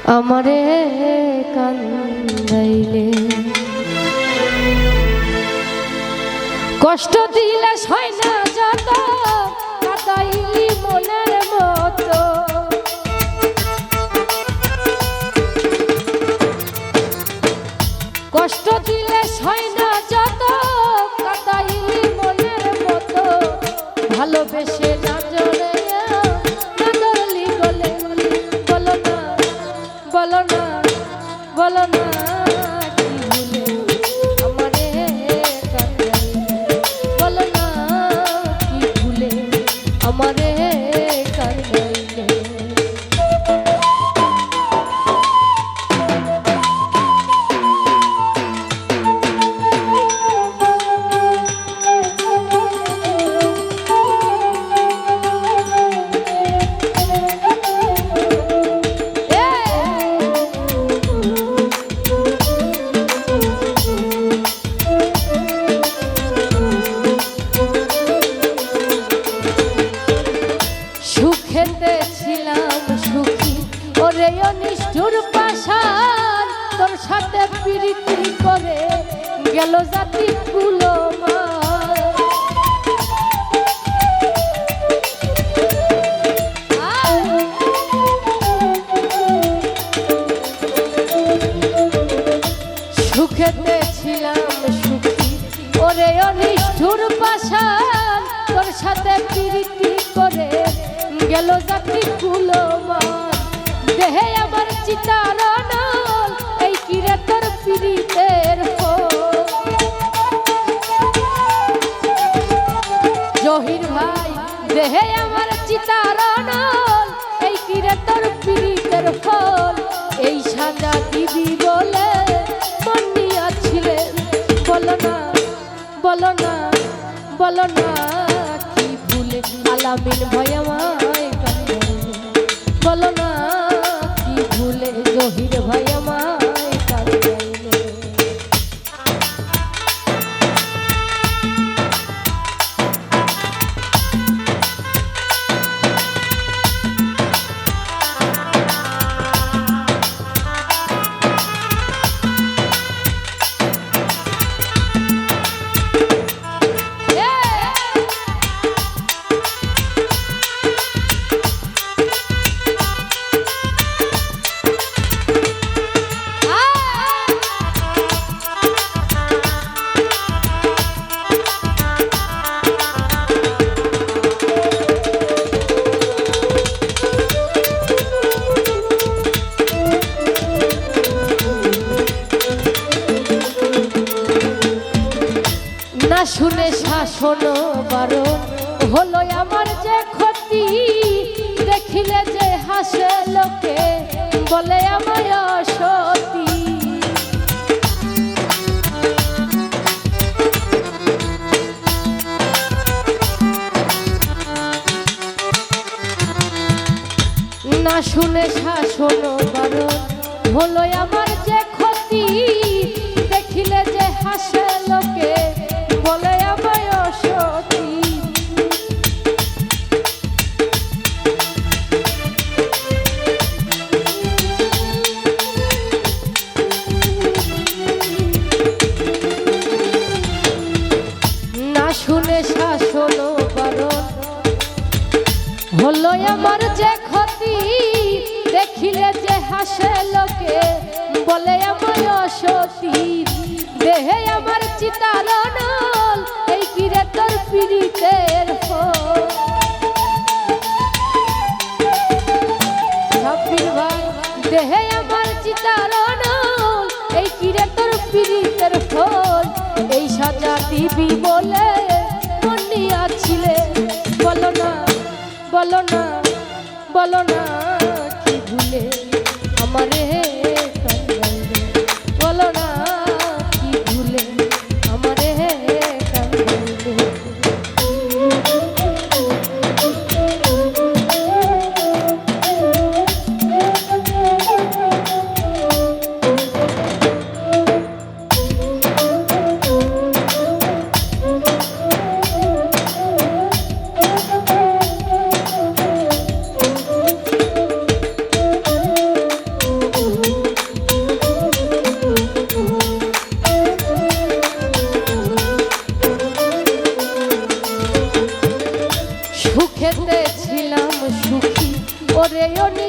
আমারে কান্দাইলে কষ্ট দিলে সয় না যত কাঁদাইলি মনের মতো কষ্ট দিলে সয় না যত কাঁদাইলি মনের মতো ভালোবেসে না জড়ে না ধরলি গলে বলো না বলো না বলো না কি ভুলে আমারে কাঁদাইলে বলো না কি ভুলে আমারে কাঁদাইলে নিষ্ঠুর পাশান তোর সাথে প্রীতি করে গেল জাতি কুলো সুখেতে ছিলাম সুখী ওরে নিষ্ঠুর পাশান তোর সাথে প্রীতি করে গেল জাতি কুলো দেহে আমার চিতারণ এই কিরে তোর পীড়িতের জহির ভাই দেহে আমার চিতারণ এই কিরে তোর পীড়িতের ফল এই সাজা দিবি বলে মন নিয়াছিলেন বলো না বলো না বলো না কি ভুলে আলামিন ভাই আমায় বলো না ভুলে জহির ভাই আমায় কাঁদাইলে শুনে শাসন বারণ হলো আমার যে ক্ষতি দেখিলে যে হাসে লোকে বলে আমায় অসতী না শুনে শাসন বারণ হলো আমার যে ক্ষতি দেখিলে যে হাসে লোকে বলে আমায় অসতী না শুনে শাসন বারণ হলো আমার যে ক্ষতি দেখিলে যে হাসে লোকে বলে আমায় অসতী দেহে আমার চিতারণ এই কিরে তোর পীড়িতের সাব্বির ভাই দেহে আমার চিতারণ এই কিরে তোর পীড়িতের ফল এই সাজা দিবি বলে মন নিয়াছিলে বলো না বলো না বলো না কি ভুলে আমারে কাঁদাইলে বলো না কি ভুলে আমারে কাঁদাইলে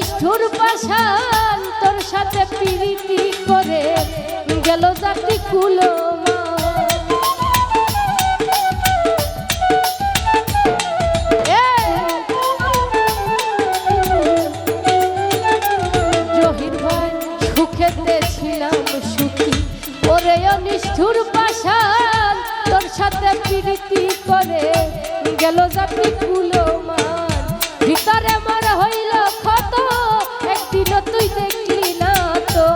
নিষ্ঠুর পাষাণ তোর সাথে প্রীতি করে গেল জাতি কুলমা জহির ভাই সুখেতে ছিলাম সুখী ওরে নিষ্ঠুর পাষাণ তোর সাথে প্রীতি করে গেল জাতি কুলমান ভিতরে আমার হইল ক্ষত একদিনও তুই দেখলি না তো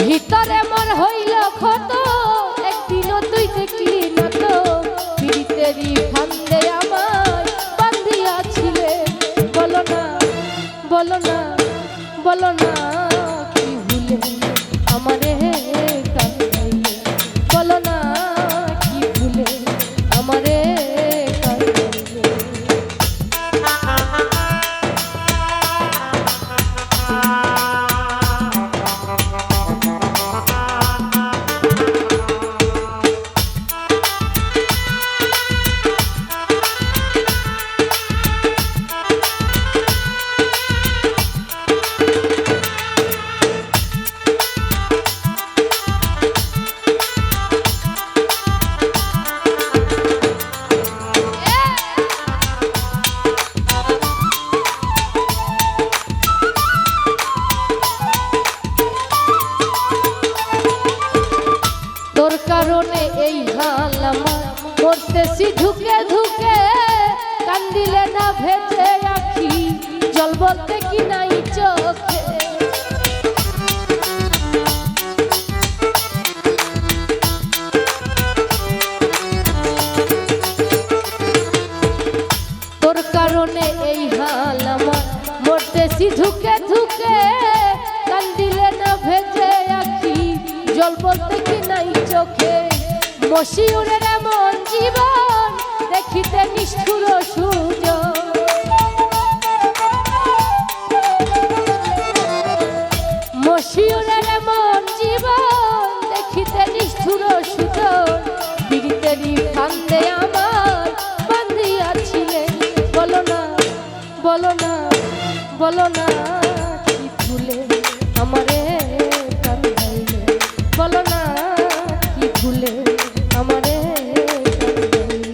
ভিতরে আমার হইল ক্ষত একদিনও তুই দেখলি না তো প্রীতেরই ফান্দে আমায় বান্ধিয়াছিলে বলো না বলো না বলো না কি ভুলে আমারে কাঁদাইলে বলো না কি ভুলে আমারে কাঁদাইলে তোর কারণে এই হাল আমার করতেছি ধুকে ধুকে কান্দিলে না ভেজে আখি জল বলতে কি নাই চোখে তোর কারণে এই হাল আমার মরতেছি ধুকে ধুকে কান্দিলে না ভেজে আখি জল বলতে কি নাই চোখে মশিউরের এমন জীবন দেখিতে নিষ্ঠুর সুজন মশিউরের এমন জীবন দেখিতে নিষ্ঠুর সুজন প্রীতেরই ফান্দে আমার বান্ধিয়াছিলে বলো না বলো না বলো না কি ভুলে আমারে কাঁদাইলে বলো না কি ভুলে আমারে কাঁদাইলে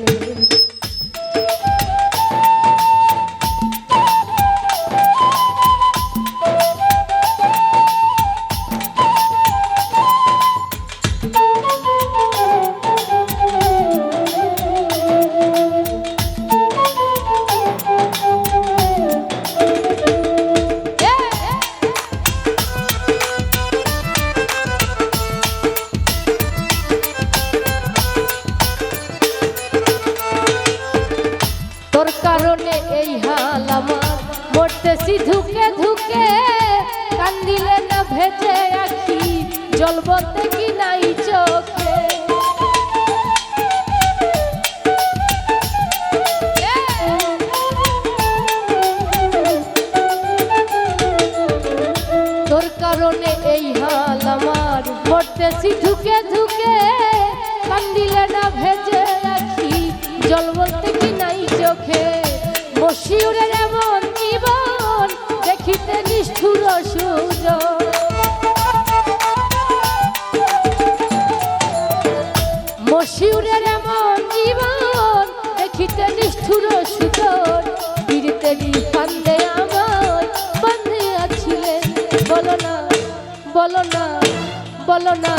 তোর কারণে এই হাল আমার মরতেছি ধুকে ধুকে কান্দিলে না ভেজে আখি জল বলতে কি নাই চোখে তোর কারণে এই হাল আমার মরতেছি ধুকে ধুকে কান্দিলে না ভেজে আখি জল বলতে কি নাই চোখে মশিউরের এমন জীবন দেখিতে নিষ্ঠুর সুজন মশিউরের এমন জীবন দেখিতে নিষ্ঠুর সুজন প্রীতেরই ফান্দে আমায় বান্ধিয়াছিলে বলো না বলো না বলো না